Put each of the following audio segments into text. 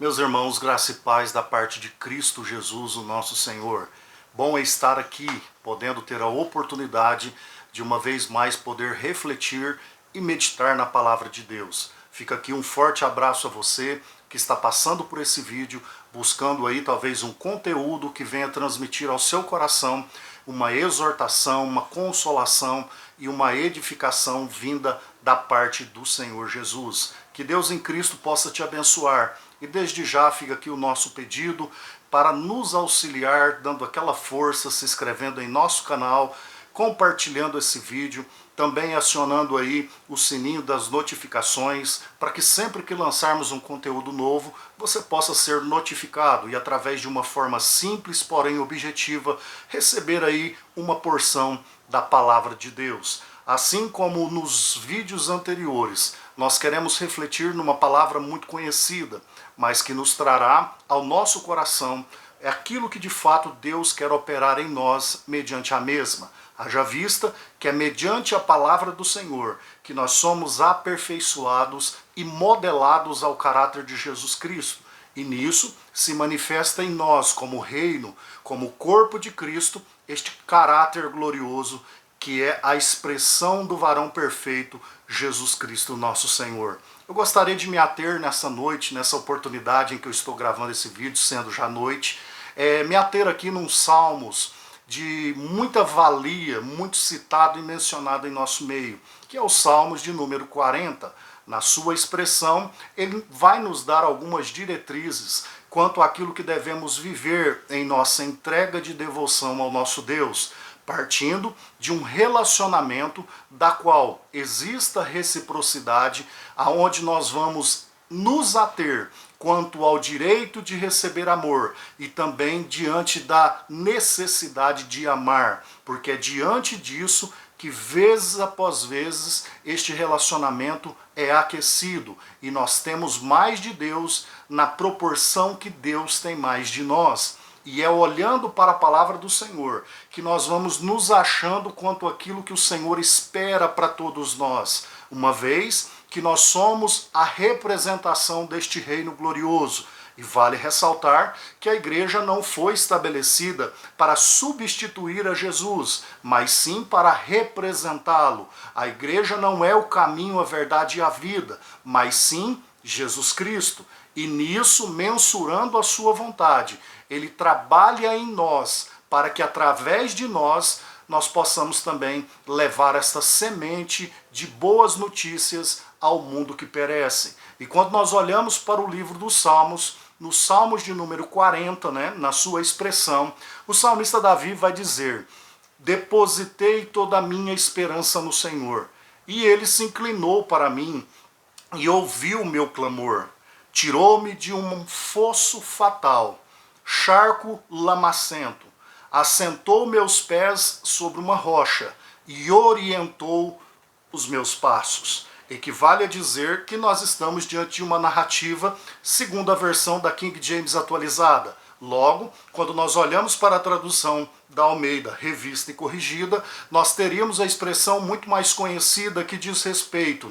Meus irmãos, graça e paz da parte de Cristo Jesus, o nosso Senhor. Bom é estar aqui, podendo ter a oportunidade de uma vez mais poder refletir e meditar na palavra de Deus. Fica aqui um forte abraço a você que está passando por esse vídeo, buscando aí talvez um conteúdo que venha transmitir ao seu coração uma exortação, uma consolação e uma edificação vinda da parte do Senhor Jesus. Que Deus em Cristo possa te abençoar. E desde já fica aqui o nosso pedido para nos auxiliar, dando aquela força, se inscrevendo em nosso canal, compartilhando esse vídeo, também acionando aí o sininho das notificações, para que sempre que lançarmos um conteúdo novo, você possa ser notificado e através de uma forma simples, porém objetiva, receber aí uma porção da palavra de Deus. Assim como nos vídeos anteriores, nós queremos refletir numa palavra muito conhecida, mas que nos trará ao nosso coração aquilo que de fato Deus quer operar em nós mediante a mesma. Haja vista que é mediante a palavra do Senhor que nós somos aperfeiçoados e modelados ao caráter de Jesus Cristo. E nisso se manifesta em nós, como reino, como corpo de Cristo, este caráter glorioso que é a expressão do varão perfeito, Jesus Cristo, nosso Senhor. Eu gostaria de me ater nessa noite, nessa oportunidade em que eu estou gravando esse vídeo, sendo já noite, me ater aqui num Salmos de muita valia, muito citado e mencionado em nosso meio, que é o Salmos de número 40. Na sua expressão, ele vai nos dar algumas diretrizes quanto àquilo que devemos viver em nossa entrega de devoção ao nosso Deus, partindo de um relacionamento da qual exista reciprocidade, aonde nós vamos nos ater quanto ao direito de receber amor e também diante da necessidade de amar, porque é diante disso que vezes após vezes este relacionamento é aquecido e nós temos mais de Deus na proporção que Deus tem mais de nós. E é olhando para a palavra do Senhor que nós vamos nos achando quanto àquilo que o Senhor espera para todos nós, uma vez que nós somos a representação deste reino glorioso. E vale ressaltar que a igreja não foi estabelecida para substituir a Jesus, mas sim para representá-lo. A igreja não é o caminho, a verdade e a vida, mas sim Jesus Cristo. E nisso, mensurando a sua vontade, ele trabalha em nós para que através de nós possamos também levar esta semente de boas notícias ao mundo que perece. E quando nós olhamos para o livro dos Salmos, no Salmos de número 40, na sua expressão, o salmista Davi vai dizer: depositei toda a minha esperança no Senhor, e ele se inclinou para mim e ouviu o meu clamor. Tirou-me de um fosso fatal, charco lamacento, assentou meus pés sobre uma rocha e orientou os meus passos. Equivale a dizer que nós estamos diante de uma narrativa segundo a versão da King James atualizada. Logo, quando nós olhamos para a tradução da Almeida, revista e corrigida, nós teríamos a expressão muito mais conhecida que diz respeito,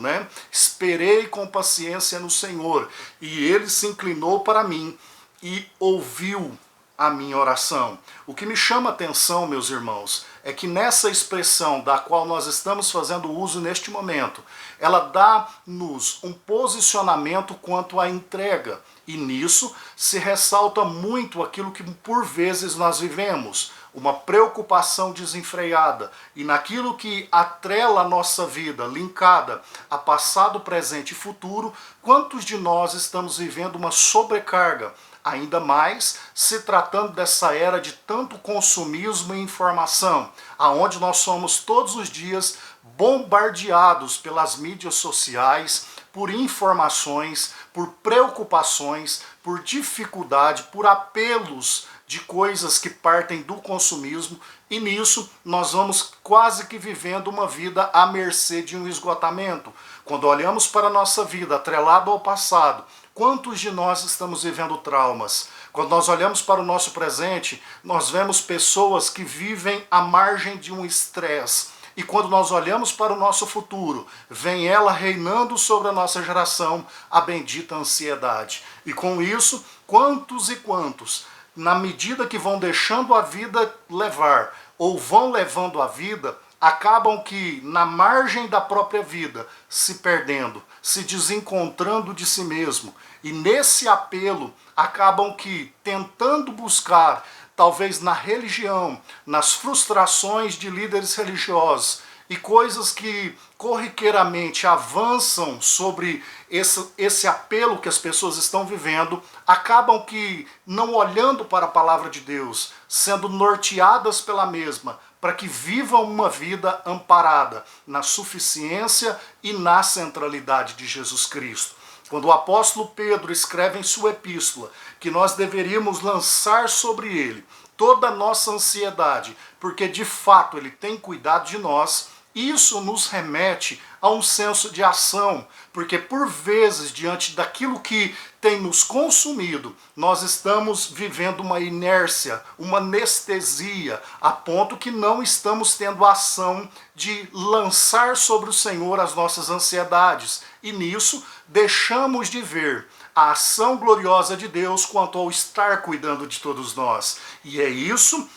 Esperei com paciência no Senhor, e ele se inclinou para mim e ouviu a minha oração. O que me chama a atenção, meus irmãos, é que nessa expressão da qual nós estamos fazendo uso neste momento, ela dá-nos um posicionamento quanto à entrega. E nisso se ressalta muito aquilo que por vezes nós vivemos, uma preocupação desenfreada. E naquilo que atrela a nossa vida, linkada a passado, presente e futuro, quantos de nós estamos vivendo uma sobrecarga? Ainda mais se tratando dessa era de tanto consumismo e informação, aonde nós somos todos os dias bombardeados pelas mídias sociais, por informações, por preocupações, por dificuldade, por apelos de coisas que partem do consumismo, e nisso nós vamos quase que vivendo uma vida à mercê de um esgotamento. Quando olhamos para a nossa vida atrelado ao passado, quantos de nós estamos vivendo traumas? Quando nós olhamos para o nosso presente, nós vemos pessoas que vivem à margem de um estresse, E quando nós olhamos para o nosso futuro, vem ela reinando sobre a nossa geração, a bendita ansiedade. E com isso, quantos e quantos, na medida que vão deixando a vida levar, ou vão levando a vida, acabam que na margem da própria vida, se perdendo, se desencontrando de si mesmo. E nesse apelo, acabam que tentando buscar, talvez na religião, nas frustrações de líderes religiosos, e coisas que corriqueiramente avançam sobre esse apelo que as pessoas estão vivendo, acabam que não olhando para a palavra de Deus, sendo norteadas pela mesma, para que vivam uma vida amparada na suficiência e na centralidade de Jesus Cristo. Quando o apóstolo Pedro escreve em sua epístola que nós deveríamos lançar sobre ele toda a nossa ansiedade, porque de fato ele tem cuidado de nós, isso nos remete a um senso de ação, porque por vezes, diante daquilo que tem nos consumido, nós estamos vivendo uma inércia, uma anestesia, a ponto que não estamos tendo a ação de lançar sobre o Senhor as nossas ansiedades. E nisso, deixamos de ver a ação gloriosa de Deus quanto ao estar cuidando de todos nós. E é isso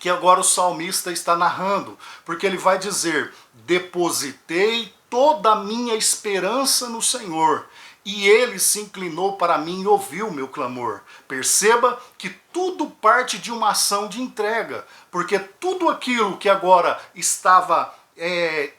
que agora o salmista está narrando, porque ele vai dizer: depositei toda a minha esperança no Senhor, e ele se inclinou para mim e ouviu o meu clamor. Perceba que tudo parte de uma ação de entrega, porque tudo aquilo que agora estava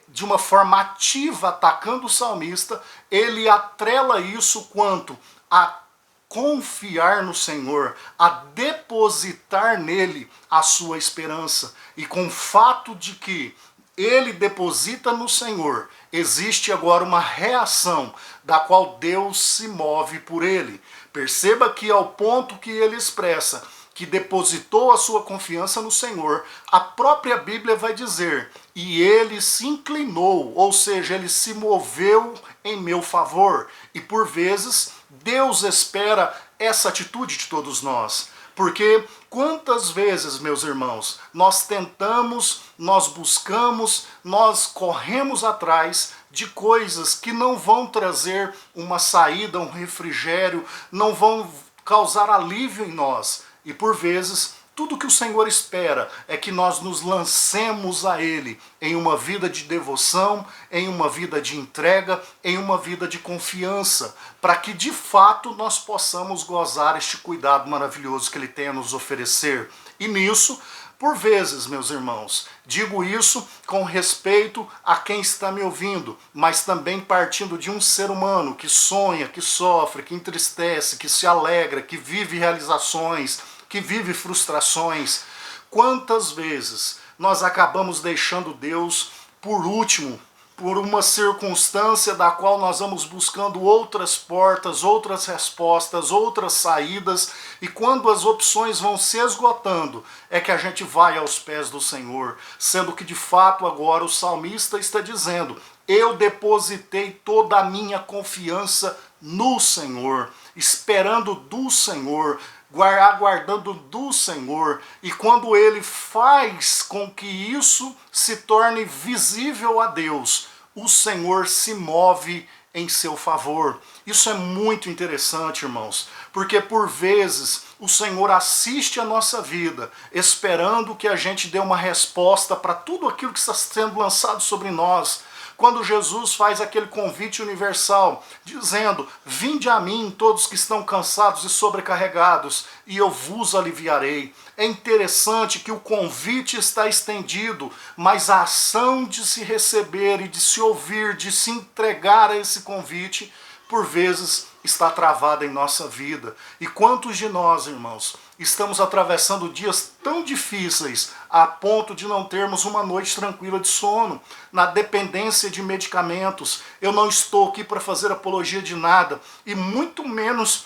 de uma forma ativa atacando o salmista, ele atrela isso quanto a confiar no Senhor, a depositar nele a sua esperança. E com o fato de que ele deposita no Senhor, existe agora uma reação da qual Deus se move por ele. Perceba que ao ponto que ele expressa que depositou a sua confiança no Senhor, a própria Bíblia vai dizer: e ele se inclinou, ou seja, ele se moveu em meu favor. E por vezes Deus espera essa atitude de todos nós. Porque quantas vezes, meus irmãos, nós tentamos, nós buscamos, nós corremos atrás de coisas que não vão trazer uma saída, um refrigério, não vão causar alívio em nós. E por vezes, tudo que o Senhor espera é que nós nos lancemos a Ele em uma vida de devoção, em uma vida de entrega, em uma vida de confiança, para que de fato nós possamos gozar este cuidado maravilhoso que Ele tem a nos oferecer. E nisso, por vezes, meus irmãos, digo isso com respeito a quem está me ouvindo, mas também partindo de um ser humano que sonha, que sofre, que entristece, que se alegra, que vive realizações, que vive frustrações. Quantas vezes nós acabamos deixando Deus por último, por uma circunstância da qual nós vamos buscando outras portas, outras respostas, outras saídas, e quando as opções vão se esgotando, é que a gente vai aos pés do Senhor, sendo que de fato agora o salmista está dizendo: eu depositei toda a minha confiança no Senhor, esperando do Senhor, aguardando do Senhor. E quando Ele faz com que isso se torne visível a Deus, o Senhor se move em seu favor. Isso é muito interessante, irmãos, porque por vezes o Senhor assiste a nossa vida, esperando que a gente dê uma resposta para tudo aquilo que está sendo lançado sobre nós. Quando Jesus faz aquele convite universal, dizendo: vinde a mim todos que estão cansados e sobrecarregados, e eu vos aliviarei. É interessante que o convite está estendido, mas a ação de se receber e de se ouvir, de se entregar a esse convite, por vezes está travada em nossa vida. E quantos de nós, irmãos, estamos atravessando dias tão difíceis a ponto de não termos uma noite tranquila de sono, na dependência de medicamentos. Eu não estou aqui para fazer apologia de nada, e muito menos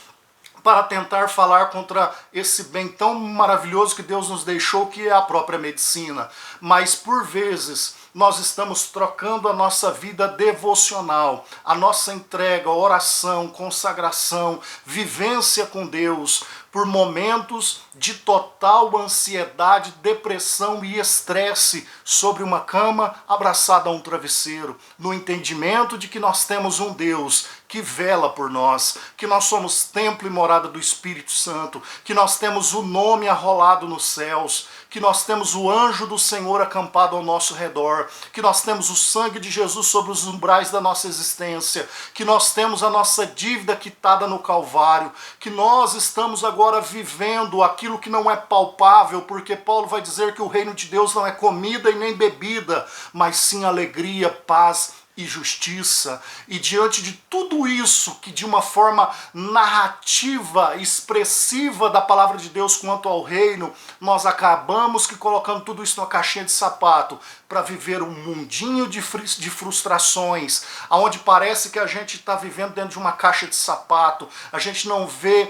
para tentar falar contra esse bem tão maravilhoso que Deus nos deixou, que é a própria medicina. Mas por vezes nós estamos trocando a nossa vida devocional, a nossa entrega, oração, consagração, vivência com Deus, por momentos de total ansiedade, depressão e estresse sobre uma cama abraçada a um travesseiro, no entendimento de que nós temos um Deus que vela por nós, que nós somos templo e morada do Espírito Santo, que nós temos o nome arrolado nos céus, que nós temos o anjo do Senhor acampado ao nosso redor, que nós temos o sangue de Jesus sobre os umbrais da nossa existência, que nós temos a nossa dívida quitada no Calvário, que nós estamos agora vivendo aquilo que não é palpável, porque Paulo vai dizer que o reino de Deus não é comida e nem bebida, mas sim alegria, paz e justiça. E diante de tudo isso, que de uma forma narrativa, expressiva da palavra de Deus quanto ao reino, nós acabamos que colocando tudo isso numa caixinha de sapato para viver um mundinho de frustrações, onde parece que a gente está vivendo dentro de uma caixa de sapato, a gente não vê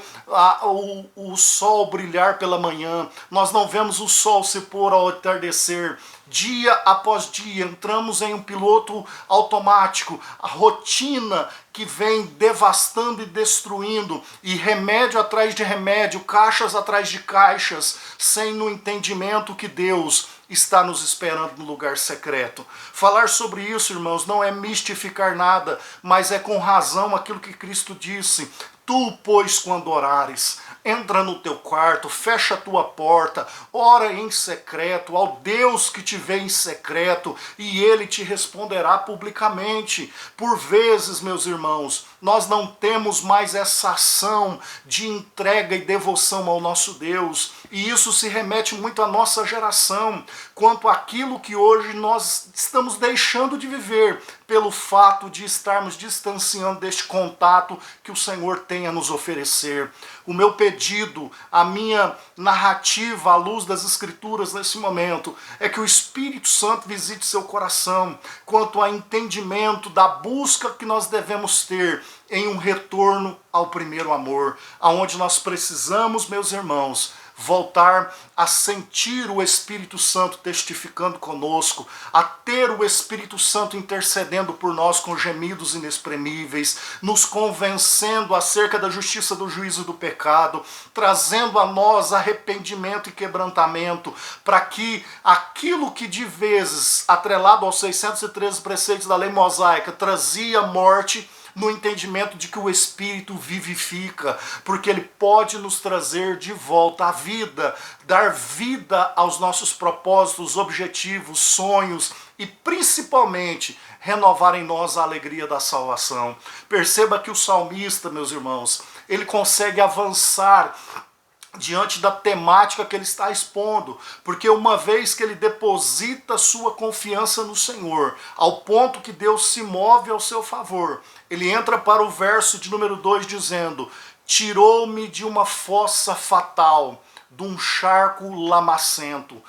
o sol brilhar pela manhã, nós não vemos o sol se pôr ao entardecer. Dia após dia, entramos em um piloto automático, a rotina que vem devastando e destruindo, e remédio atrás de remédio, caixas atrás de caixas, sem no entendimento que Deus está nos esperando no lugar secreto. Falar sobre isso, irmãos, não é mistificar nada, mas é com razão aquilo que Cristo disse: tu, pois, quando orares, entra no teu quarto, fecha a tua porta, ora em secreto ao Deus que te vê em secreto, e Ele te responderá publicamente. Por vezes, meus irmãos, nós não temos mais essa ação de entrega e devoção ao nosso Deus, e isso se remete muito à nossa geração, quanto àquilo que hoje nós estamos deixando de viver, pelo fato de estarmos distanciando deste contato que o Senhor tem a nos oferecer. O meu pedido, a minha narrativa à luz das Escrituras nesse momento, é que o Espírito Santo visite seu coração quanto ao entendimento da busca que nós devemos ter em um retorno ao primeiro amor, aonde nós precisamos, meus irmãos, voltar a sentir o Espírito Santo testificando conosco, a ter o Espírito Santo intercedendo por nós com gemidos inexprimíveis, nos convencendo acerca da justiça, do juízo e do pecado, trazendo a nós arrependimento e quebrantamento, para que aquilo que de vezes, atrelado aos 613 preceitos da lei mosaica, trazia morte, no entendimento de que o Espírito vivifica, porque ele pode nos trazer de volta à vida, dar vida aos nossos propósitos, objetivos, sonhos e principalmente renovar em nós a alegria da salvação. Perceba que o salmista, meus irmãos, ele consegue avançar diante da temática que ele está expondo, porque uma vez que ele deposita sua confiança no Senhor, ao ponto que Deus se move ao seu favor, ele entra para o verso de número 2 dizendo: tirou-me de uma fossa fatal, de um charco lamacento.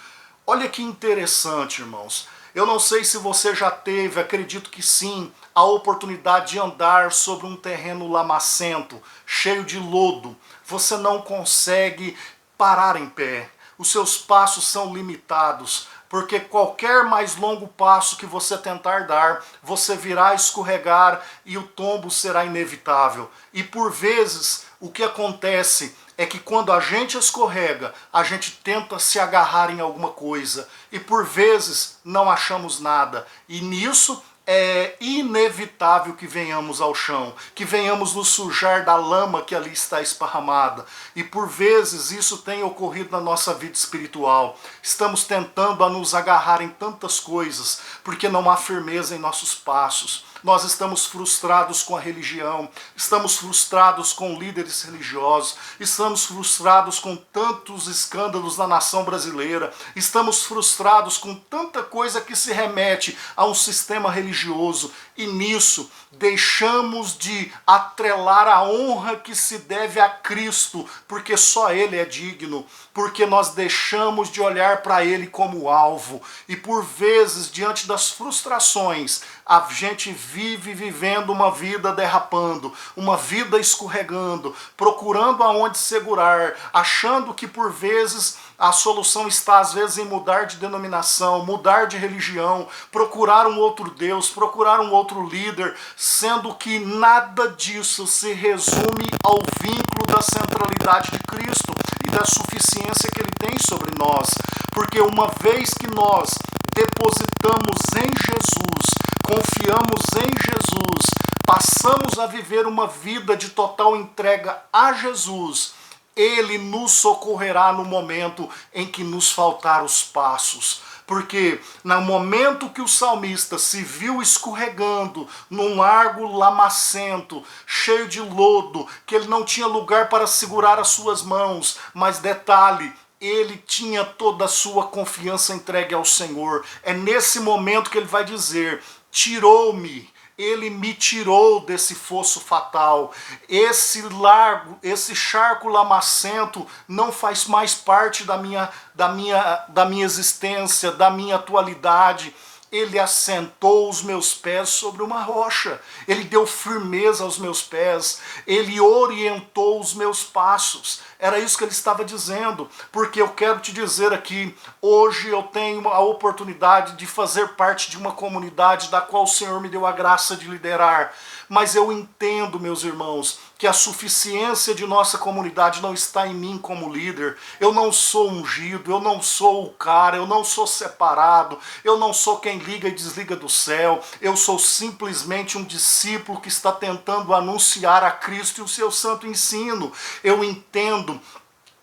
Olha que interessante, irmãos. Eu não sei se você já teve, acredito que sim, a oportunidade de andar sobre um terreno lamacento, cheio de lodo. Você não consegue parar em pé. Os seus passos são limitados, porque qualquer mais longo passo que você tentar dar, você virá escorregar e o tombo será inevitável. E por vezes, o que acontece é que quando a gente escorrega, a gente tenta se agarrar em alguma coisa e por vezes não achamos nada. E nisso é inevitável que venhamos ao chão, que venhamos nos sujar da lama que ali está esparramada. E por vezes isso tem ocorrido na nossa vida espiritual. Estamos tentando a nos agarrar em tantas coisas, porque não há firmeza em nossos passos. Nós estamos frustrados com a religião, estamos frustrados com líderes religiosos, estamos frustrados com tantos escândalos na nação brasileira, estamos frustrados com tanta coisa que se remete a um sistema religioso, e nisso deixamos de atrelar a honra que se deve a Cristo, porque só Ele é digno, porque nós deixamos de olhar para Ele como alvo, e por vezes, diante das frustrações, a gente vive vivendo uma vida derrapando, uma vida escorregando, procurando aonde segurar, achando que por vezes a solução está às vezes em mudar de denominação, mudar de religião, procurar um outro Deus, procurar um outro líder, sendo que nada disso se resume ao vínculo da centralidade de Cristo e da suficiência que Ele tem sobre nós. Porque uma vez que nós depositamos em Jesus, confiamos em Jesus, passamos a viver uma vida de total entrega a Jesus, Ele nos socorrerá no momento em que nos faltar os passos. Porque no momento que o salmista se viu escorregando num largo lamacento, cheio de lodo, que ele não tinha lugar para segurar as suas mãos, mas detalhe, ele tinha toda a sua confiança entregue ao Senhor. É nesse momento que ele vai dizer: tirou-me. Ele me tirou desse fosso fatal. Esse charco lamacento não faz mais parte da minha existência, da minha atualidade. Ele assentou os meus pés sobre uma rocha. Ele deu firmeza aos meus pés. Ele orientou os meus passos. Era isso que ele estava dizendo. Porque eu quero te dizer aqui, hoje eu tenho a oportunidade de fazer parte de uma comunidade da qual o Senhor me deu a graça de liderar. Mas eu entendo, meus irmãos, que a suficiência de nossa comunidade não está em mim como líder. Eu não sou ungido, eu não sou o cara, eu não sou separado, eu não sou quem liga e desliga do céu. Eu sou simplesmente um discípulo que está tentando anunciar a Cristo e o seu santo ensino. Eu entendo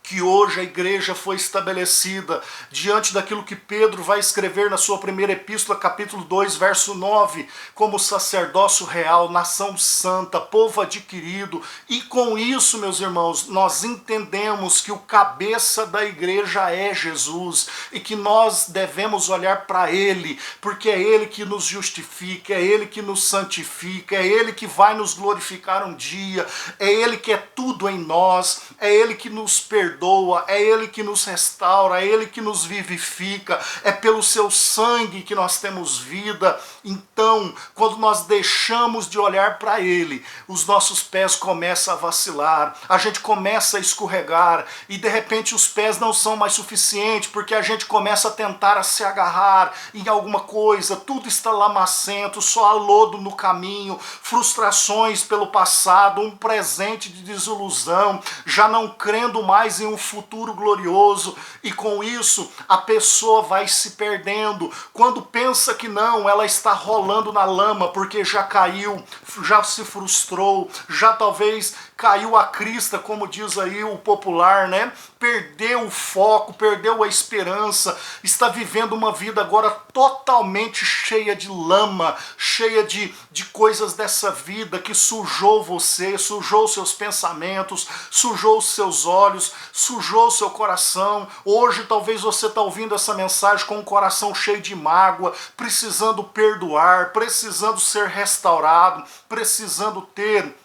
que hoje a igreja foi estabelecida diante daquilo que Pedro vai escrever na sua primeira epístola, capítulo 2, verso 9, como sacerdócio real, nação santa, povo adquirido. E com isso, meus irmãos, nós entendemos que o cabeça da igreja é Jesus e que nós devemos olhar para Ele, porque é Ele que nos justifica, é Ele que nos santifica, é Ele que vai nos glorificar um dia, é Ele que é tudo em nós, é Ele que nos perdoa, é Ele que nos restaura, é Ele que nos vivifica, é pelo seu sangue que nós temos vida. Então, quando nós deixamos de olhar para Ele, os nossos pés começam a vacilar, a gente começa a escorregar e de repente os pés não são mais suficientes, porque a gente começa a tentar a se agarrar em alguma coisa, tudo está lamacento, só há lodo no caminho, frustrações pelo passado, um presente de desilusão, já não crendo mais em um futuro glorioso, e com isso a pessoa vai se perdendo. Quando pensa que não, ela está rolando na lama, porque já caiu, já se frustrou, já talvez caiu a crista, como diz aí o popular, né? Perdeu o foco, perdeu a esperança, está vivendo uma vida agora totalmente cheia de lama, cheia de coisas dessa vida que sujou você, sujou seus pensamentos, sujou os seus olhos, sujou o seu coração. Hoje talvez você está ouvindo essa mensagem com um coração cheio de mágoa, precisando perdoar, precisando ser restaurado, precisando ter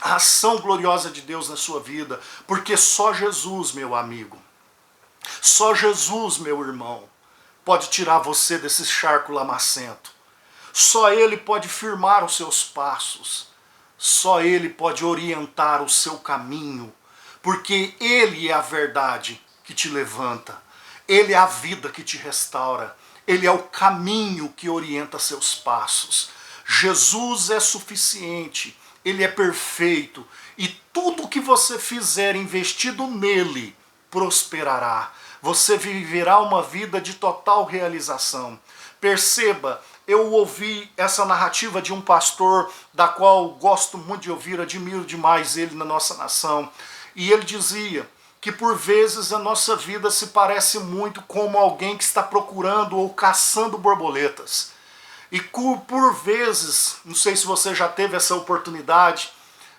a ação gloriosa de Deus na sua vida, porque só Jesus, meu amigo, só Jesus, meu irmão, pode tirar você desse charco lamacento. Só Ele pode firmar os seus passos, só Ele pode orientar o seu caminho, porque Ele é a verdade que te levanta, Ele é a vida que te restaura, Ele é o caminho que orienta seus passos. Jesus é suficiente, Ele é perfeito, e tudo que você fizer investido nele prosperará. Você viverá uma vida de total realização. Perceba, eu ouvi essa narrativa de um pastor, da qual gosto muito de ouvir, admiro demais ele na nossa nação, e ele dizia que por vezes a nossa vida se parece muito como alguém que está procurando ou caçando borboletas. E por vezes, não sei se você já teve essa oportunidade,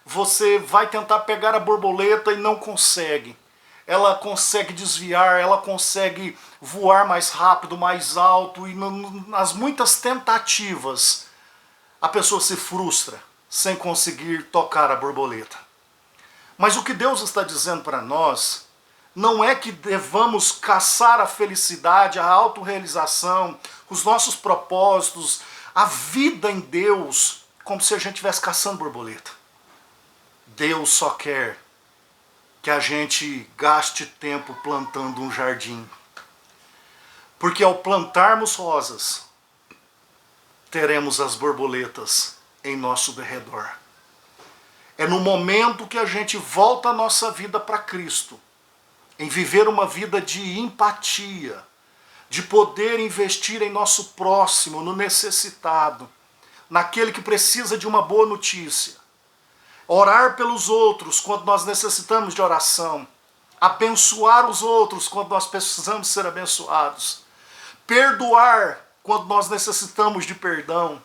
você vai tentar pegar a borboleta e não consegue. Ela consegue desviar, ela consegue voar mais rápido, mais alto, e nas muitas tentativas a pessoa se frustra sem conseguir tocar a borboleta. Mas o que Deus está dizendo para nós não é que devamos caçar a felicidade, a autorrealização, os nossos propósitos, a vida em Deus como se a gente estivesse caçando borboleta. Deus só quer que a gente gaste tempo plantando um jardim. Porque ao plantarmos rosas, teremos as borboletas em nosso derredor. É no momento que a gente volta a nossa vida para Cristo, em viver uma vida de empatia, de poder investir em nosso próximo, no necessitado, naquele que precisa de uma boa notícia, orar pelos outros quando nós necessitamos de oração, abençoar os outros quando nós precisamos ser abençoados, perdoar quando nós necessitamos de perdão.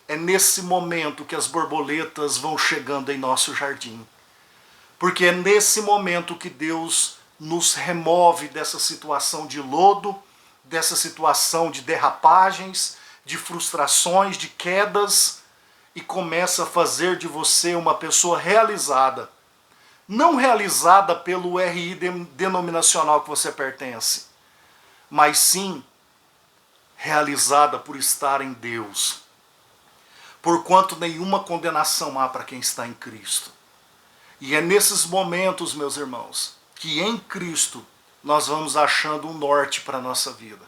É nesse momento que as borboletas vão chegando em nosso jardim. Porque é nesse momento que Deus nos remove dessa situação de lodo, dessa situação de derrapagens, de frustrações, de quedas, e começa a fazer de você uma pessoa realizada. Não realizada pelo RI denominacional que você pertence, mas sim realizada por estar em Deus. Porquanto nenhuma condenação há para quem está em Cristo. E é nesses momentos, meus irmãos, que em Cristo nós vamos achando um norte para a nossa vida.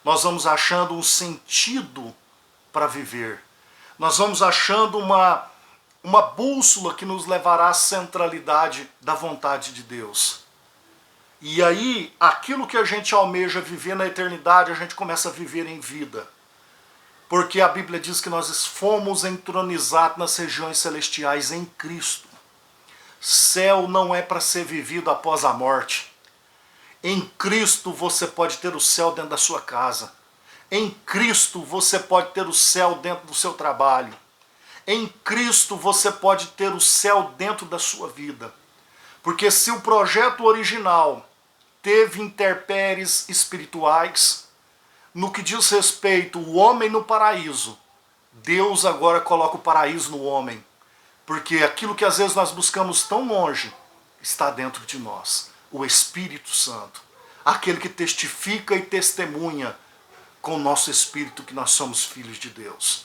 Nós vamos achando um sentido para viver. Nós vamos achando uma bússola que nos levará à centralidade da vontade de Deus. E aí, aquilo que a gente almeja viver na eternidade, a gente começa a viver em vida. Porque a Bíblia diz que nós fomos entronizados nas regiões celestiais em Cristo. Céu não é para ser vivido após a morte. Em Cristo você pode ter o céu dentro da sua casa. Em Cristo você pode ter o céu dentro do seu trabalho. Em Cristo você pode ter o céu dentro da sua vida. Porque se o projeto original teve intempéries espirituais, no que diz respeito ao homem no paraíso, Deus agora coloca o paraíso no homem. Porque aquilo que às vezes nós buscamos tão longe, está dentro de nós. O Espírito Santo. Aquele que testifica e testemunha com o nosso espírito que nós somos filhos de Deus.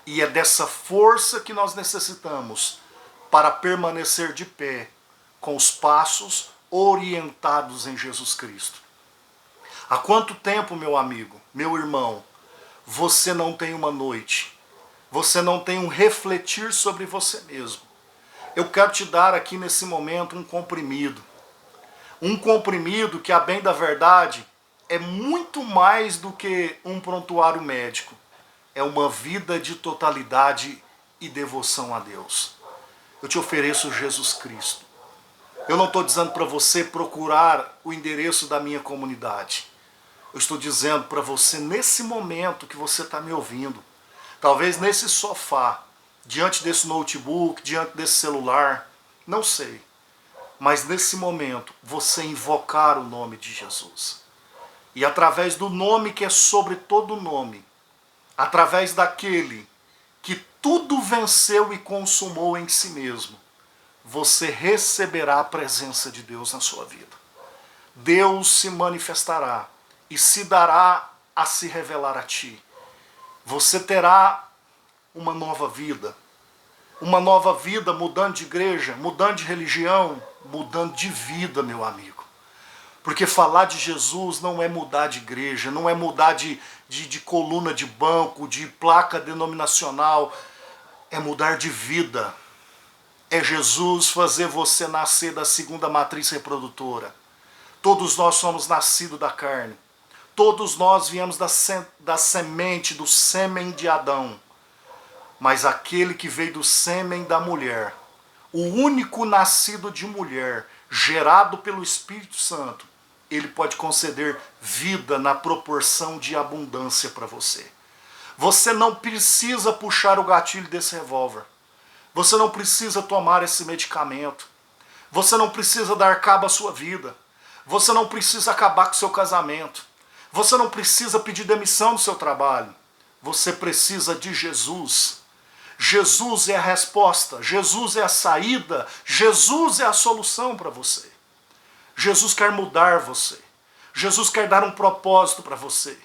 E é dessa força que nós necessitamos para permanecer de pé com os passos orientados em Jesus Cristo. Há quanto tempo, meu amigo, meu irmão, você não tem uma noite? Você não tem um refletir sobre você mesmo? Eu quero te dar aqui nesse momento um comprimido. Um comprimido que, a bem da verdade, é muito mais do que um prontuário médico. É uma vida de totalidade e devoção a Deus. Eu te ofereço Jesus Cristo. Eu não estou dizendo para você procurar o endereço da minha comunidade. Eu estou dizendo para você, nesse momento que você está me ouvindo, talvez nesse sofá, diante desse notebook, diante desse celular, não sei. Mas nesse momento, você invocar o nome de Jesus. E através do nome que é sobre todo nome, através daquele que tudo venceu e consumou em si mesmo, você receberá a presença de Deus na sua vida. Deus se manifestará e se dará a se revelar a ti. Você terá uma nova vida mudando de igreja, mudando de religião, mudando de vida, meu amigo. Porque falar de Jesus não é mudar de igreja, não é mudar de coluna de banco, de placa denominacional, é mudar de vida. É Jesus fazer você nascer da segunda matriz reprodutora. Todos nós somos nascidos da carne. Todos nós viemos da semente, do sêmen de Adão. Mas aquele que veio do sêmen da mulher, o único nascido de mulher, gerado pelo Espírito Santo, ele pode conceder vida na proporção de abundância para você. Você não precisa puxar o gatilho desse revólver. Você não precisa tomar esse medicamento. Você não precisa dar cabo à sua vida. Você não precisa acabar com o seu casamento. Você não precisa pedir demissão do seu trabalho. Você precisa de Jesus. Jesus é a resposta. Jesus é a saída. Jesus é a solução para você. Jesus quer mudar você. Jesus quer dar um propósito para você.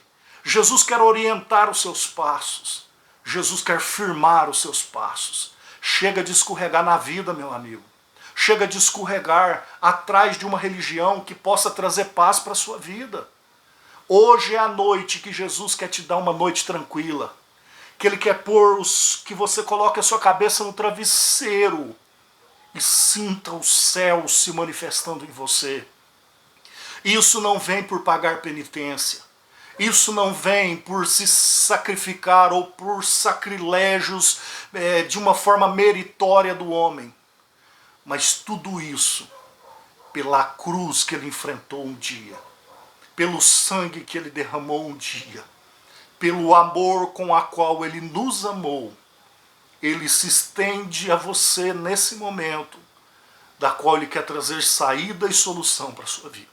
Jesus quer orientar os seus passos. Jesus quer firmar os seus passos. Chega de escorregar na vida, meu amigo. Chega de escorregar atrás de uma religião que possa trazer paz para a sua vida. Hoje é a noite que Jesus quer te dar uma noite tranquila. Que Ele quer que você coloque a sua cabeça no travesseiro e sinta o céu se manifestando em você. Isso não vem por pagar penitência. Isso não vem por se sacrificar ou por sacrilégios de uma forma meritória do homem. Mas tudo isso pela cruz que Ele enfrentou um dia, pelo sangue que Ele derramou um dia, pelo amor com a qual Ele nos amou. Ele se estende a você nesse momento, da qual Ele quer trazer saída e solução para a sua vida.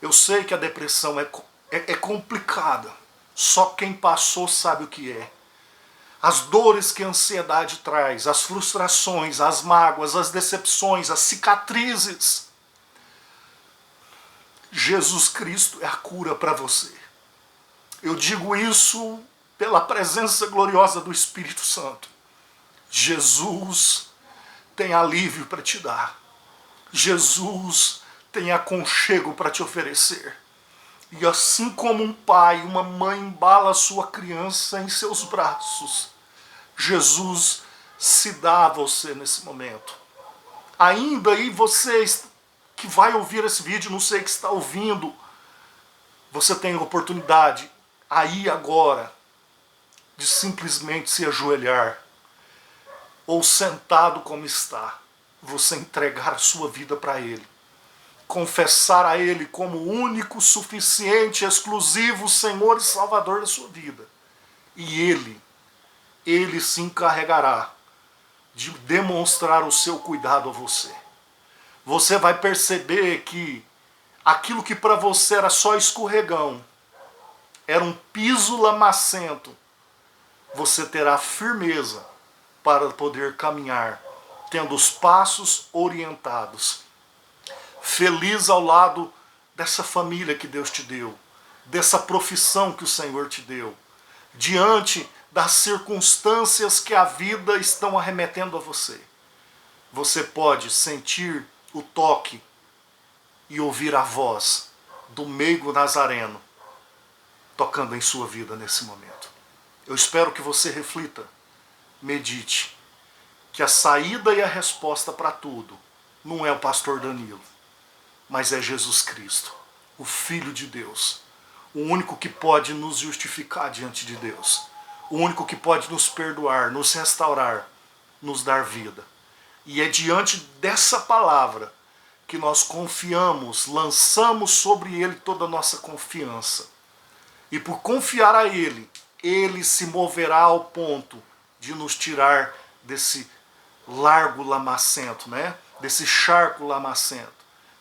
Eu sei que a depressão é complicada, só quem passou sabe o que é. As dores que a ansiedade traz, as frustrações, as mágoas, as decepções, as cicatrizes. Jesus Cristo é a cura para você. Eu digo isso pela presença gloriosa do Espírito Santo. Jesus tem alívio para te dar. Jesus tem aconchego para te oferecer. E assim como um pai, uma mãe embala a sua criança em seus braços, Jesus se dá a você nesse momento. Ainda aí você que vai ouvir esse vídeo, não sei que está ouvindo, você tem a oportunidade, aí agora, de simplesmente se ajoelhar, ou sentado como está, você entregar a sua vida para Ele. Confessar a Ele como o único, suficiente, exclusivo Senhor e Salvador da sua vida. E Ele se encarregará de demonstrar o seu cuidado a você. Você vai perceber que aquilo que para você era só escorregão, era um piso lamacento, você terá firmeza para poder caminhar, tendo os passos orientados. Feliz ao lado dessa família que Deus te deu, dessa profissão que o Senhor te deu, diante das circunstâncias que a vida estão arremetendo a você. Você pode sentir o toque e ouvir a voz do meigo nazareno tocando em sua vida nesse momento. Eu espero que você reflita, medite, que a saída e a resposta para tudo não é o pastor Danilo, mas é Jesus Cristo, o Filho de Deus, o único que pode nos justificar diante de Deus, o único que pode nos perdoar, nos restaurar, nos dar vida. E é diante dessa palavra que nós confiamos, lançamos sobre Ele toda a nossa confiança. E por confiar a Ele, Ele se moverá ao ponto de nos tirar desse largo lamacento, desse charco lamacento,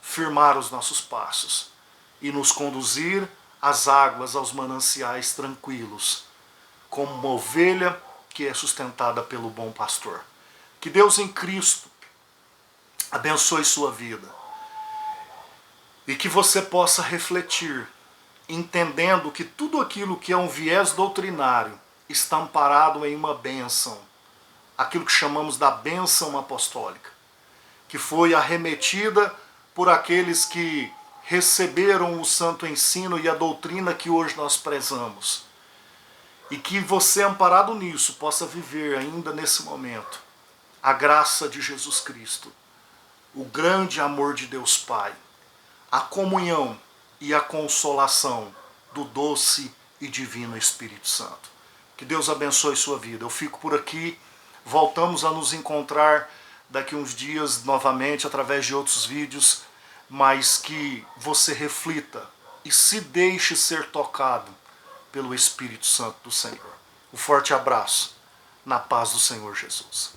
firmar os nossos passos e nos conduzir às águas, aos mananciais tranquilos, como uma ovelha que é sustentada pelo bom pastor. Que Deus em Cristo abençoe sua vida e que você possa refletir, entendendo que tudo aquilo que é um viés doutrinário está amparado em uma bênção, aquilo que chamamos da bênção apostólica, que foi arremetida por aqueles que receberam o santo ensino e a doutrina que hoje nós prezamos. E que você, amparado nisso, possa viver ainda nesse momento a graça de Jesus Cristo, o grande amor de Deus Pai, a comunhão e a consolação do doce e divino Espírito Santo. Que Deus abençoe sua vida. Eu fico por aqui, voltamos a nos encontrar daqui uns dias novamente através de outros vídeos, mas que você reflita e se deixe ser tocado pelo Espírito Santo do Senhor. Um forte abraço, na paz do Senhor Jesus.